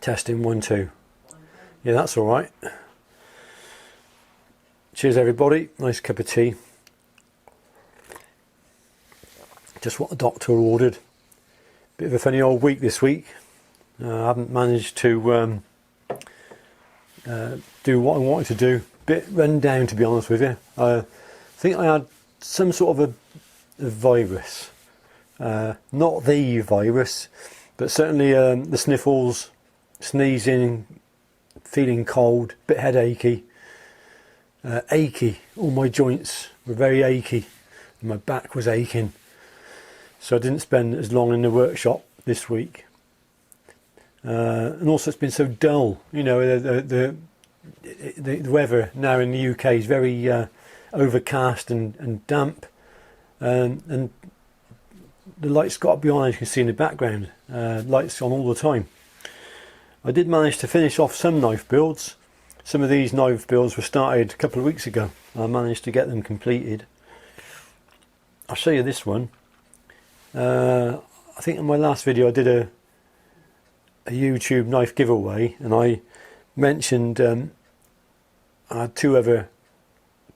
Testing 1 2. Yeah, that's all right. Cheers everybody, nice cup of tea. Just what the doctor ordered. Bit of a funny old week this week. I haven't managed to do what I wanted to do. Bit run down, to be honest with you. I think I had some sort of a virus. Not the virus, but certainly the sniffles, sneezing, feeling cold, bit headachy, achy. All my joints were very achy and my back was aching. So I didn't spend as long in the workshop this week. And also it's been so dull. You know, the weather now in the UK is very overcast and damp. And the light's got to be on, as you can see in the background. Lights on all the time. I did manage to finish off some knife builds. Some of these knife builds were started a couple of weeks ago. I managed to get them completed. I'll show you this one. I think in my last video I did a YouTube knife giveaway, and I mentioned I had 2 other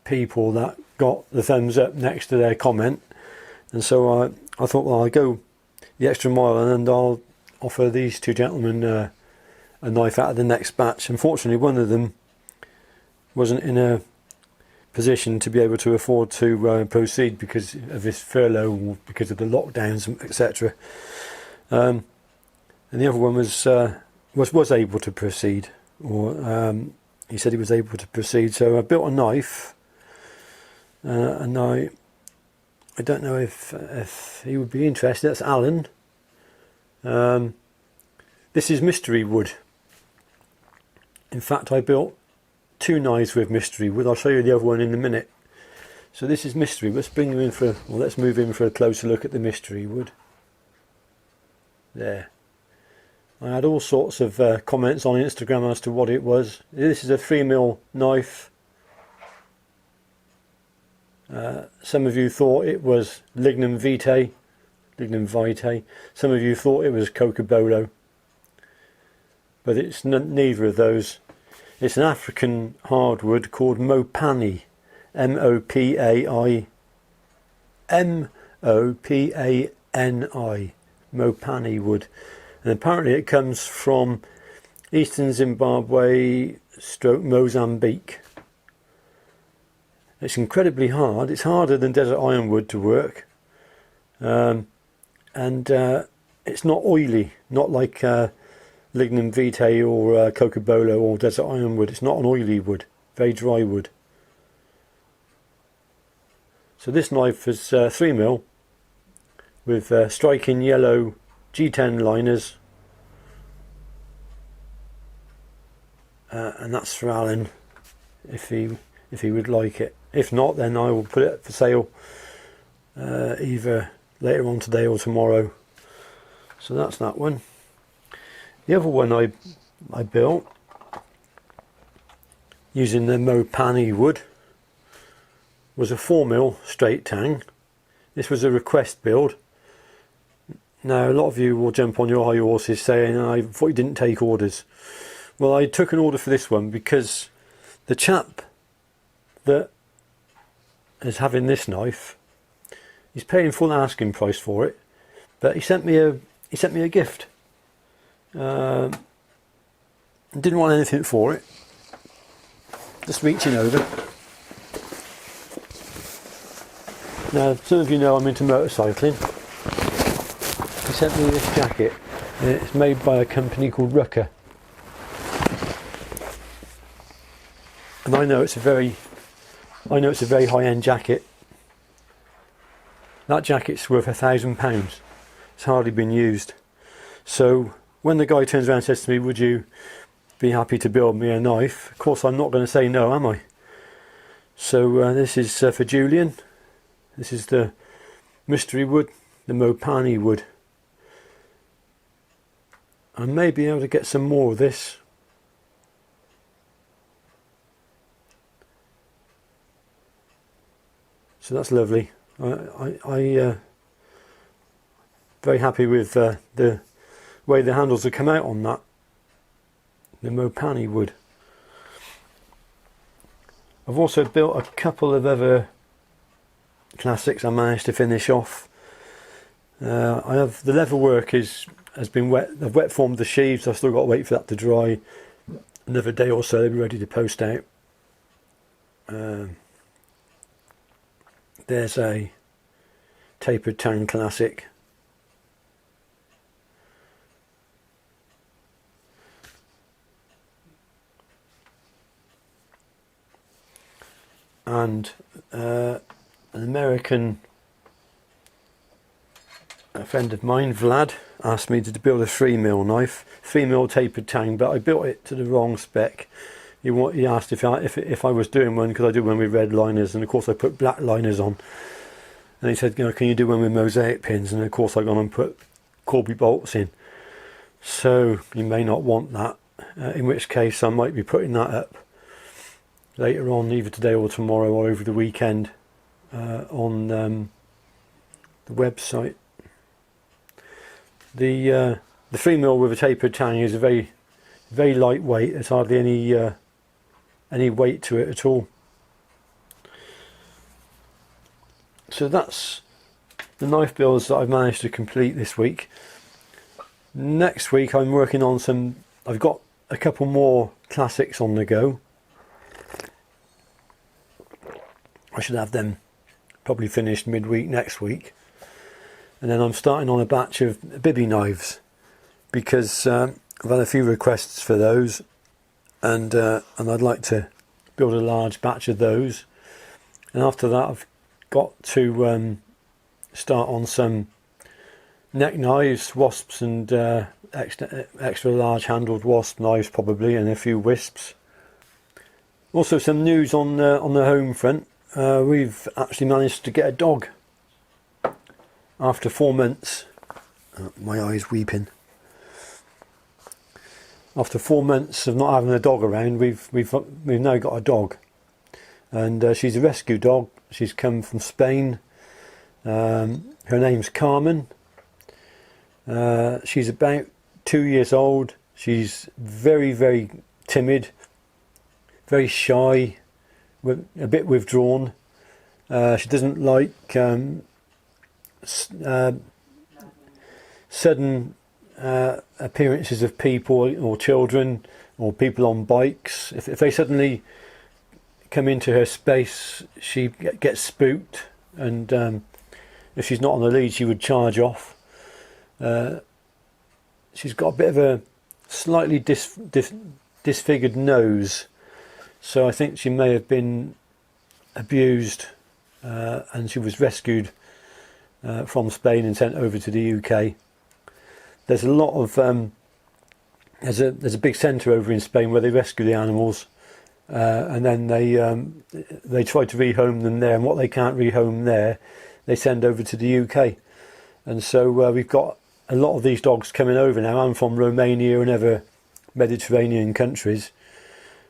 people that got the thumbs up next to their comment, and so I thought, well, I'll go the extra mile and I'll offer these 2 gentlemen a knife out of the next batch. Unfortunately, one of them wasn't in a position to be able to afford to proceed because of this furlough, or because of the lockdowns, etc. And the other one was able to proceed, or he said he was able to proceed. So I built a knife, and I don't know if he would be interested. That's Alan. This is mystery wood. In fact, I built 2 knives with mystery wood. I'll show you the other one in a minute. So this is mystery. Let's move in for a closer look at the mystery wood. There. I had all sorts of comments on Instagram as to what it was. This is a 3mm knife. Some of you thought it was lignum vitae. Some of you thought it was cocobolo. But it's neither of those. It's an African hardwood called mopani, M-O-P-A-N-I, mopani wood, and apparently it comes from eastern Zimbabwe / Mozambique. It's incredibly hard. It's harder than desert ironwood to work, and it's not oily, not like lignum vitae or cocobolo or desert ironwood. It's not an oily wood, very dry wood. So this knife is 3mm with striking yellow G10 liners, and that's for Alan if he would like it. If not, then I will put it for sale either later on today or tomorrow. So that's that one. The other one I built using the mopani wood was a 4mm straight tang. This was a request build. Now a lot of you will jump on your high horses saying, I thought you didn't take orders. Well, I took an order for this one because the chap that is having this knife, he's paying full asking price for it, but he sent me a gift. Didn't want anything for it, just reaching over. Now some of you know I'm into motorcycling. He sent me this jacket, and it's made by a company called Rucker, and I know it's a very high-end jacket. That jacket's worth £1,000. It's hardly been used. So when the guy turns around and says to me, would you be happy to build me a knife? Of course I'm not going to say no, am I? So this is for Julian. This is the mystery wood, the mopani wood. I may be able to get some more of this. So that's lovely. I very happy with the way the handles have come out on that. the Mopani wood. I've also built a couple of other classics I managed to finish off. I have the leather work has been wet. I've wet formed the sheaves. I've still got to wait for that to dry. Another day or so they'll be ready to post out. There's a tapered tang classic. And an American friend of mine, Vlad, asked me to build a 3mm knife, 3mm tapered tang, but I built it to the wrong spec. He asked if I was doing one, because I do one with red liners, and of course I put black liners on. And he said, can you do one with mosaic pins? And of course I gone and put Corby bolts in. So you may not want that, in which case I might be putting that up later on, either today or tomorrow or over the weekend, on the website. The 3mm with a tapered tang is a very lightweight. There's hardly any weight to it at all. So that's the knife builds that I've managed to complete this week. Next week I'm working on I've got a couple more classics on the go. I should have them probably finished midweek next week. And then I'm starting on a batch of bibby knives, because I've had a few requests for those, and I'd like to build a large batch of those. And after that I've got to start on some neck knives, wasps, and extra large handled wasp knives probably, and a few wisps. Also some news on the home front. We've actually managed to get a dog after 4 months. My eye's weeping. After 4 months of not having a dog around, we've now got a dog, and she's a rescue dog. She's come from Spain. Her name's Carmen. She's about 2 years old. She's very timid, very shy, a bit withdrawn. She doesn't like sudden appearances of people or children or people on bikes. If they suddenly come into her space, she gets spooked, and if she's not on the lead, she would charge off. She's got a bit of a slightly disfigured nose, so I think she may have been abused, and she was rescued from Spain and sent over to the UK. There's a lot of there's a big centre over in Spain where they rescue the animals, and then they try to rehome them there, and what they can't rehome there, they send over to the UK. And so we've got a lot of these dogs coming over now. I'm from Romania and other Mediterranean countries,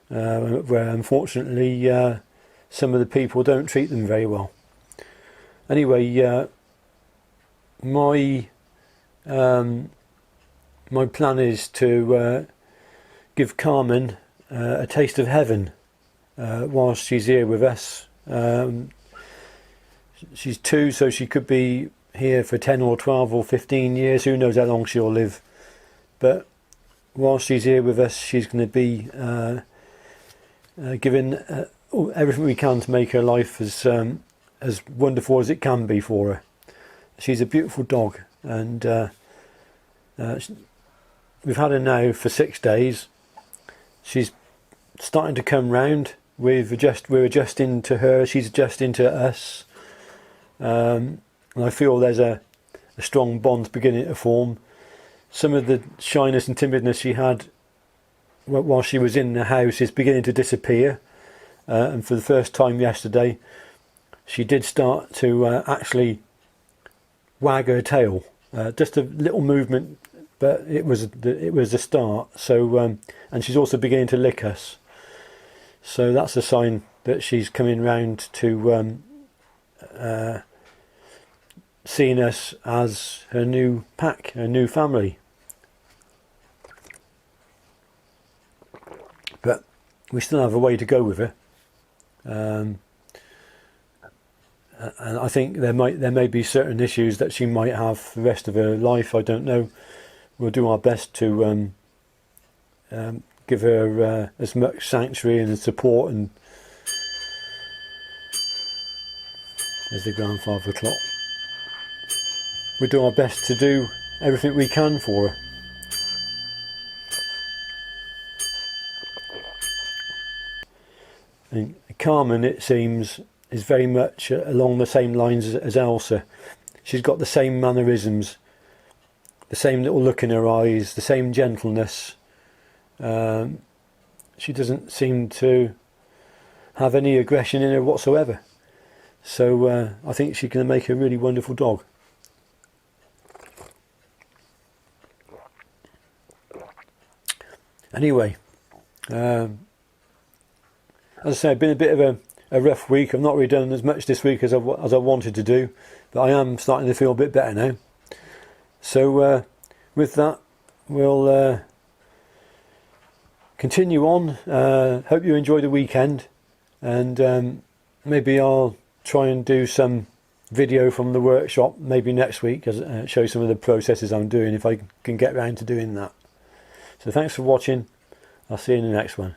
where unfortunately some of the people don't treat them very well. Anyway, my plan is to give Carmen a taste of heaven whilst she's here with us. She's 2, so she could be here for 10 or 12 or 15 years. Who knows how long she'll live. But whilst she's here with us, she's going to be given everything we can to make her life as wonderful as it can be for her. She's a beautiful dog, and we've had her now for 6 days. She's starting to come round. We're adjusting to her, she's adjusting to us, and I feel there's a strong bond beginning to form. Some of the shyness and timidness she had while she was in the house is beginning to disappear, and for the first time yesterday she did start to actually wag her tail, just a little movement, but it was a start. So and she's also beginning to lick us, so that's a sign that she's coming round to seeing us as her new pack, her new family. but we still have a way to go with her. And I think there may be certain issues that she might have for the rest of her life. I don't know. We'll do our best to give her as much sanctuary and support, and as the grandfather clock. We'll do our best to do everything we can for her. And Carmen, it seems, is very much along the same lines as Elsa. She's got the same mannerisms, the same little look in her eyes, the same gentleness. She doesn't seem to have any aggression in her whatsoever. So I think she's going to make a really wonderful dog. Anyway, as I say, it's been a bit of a rough week. I've not really done as much this week as I wanted to do, but I am starting to feel a bit better now. So with that, we'll continue on. Hope you enjoyed the weekend, and maybe I'll try and do some video from the workshop maybe next week, as show some of the processes I'm doing, if I can get around to doing that. So thanks for watching. I'll see you in the next one.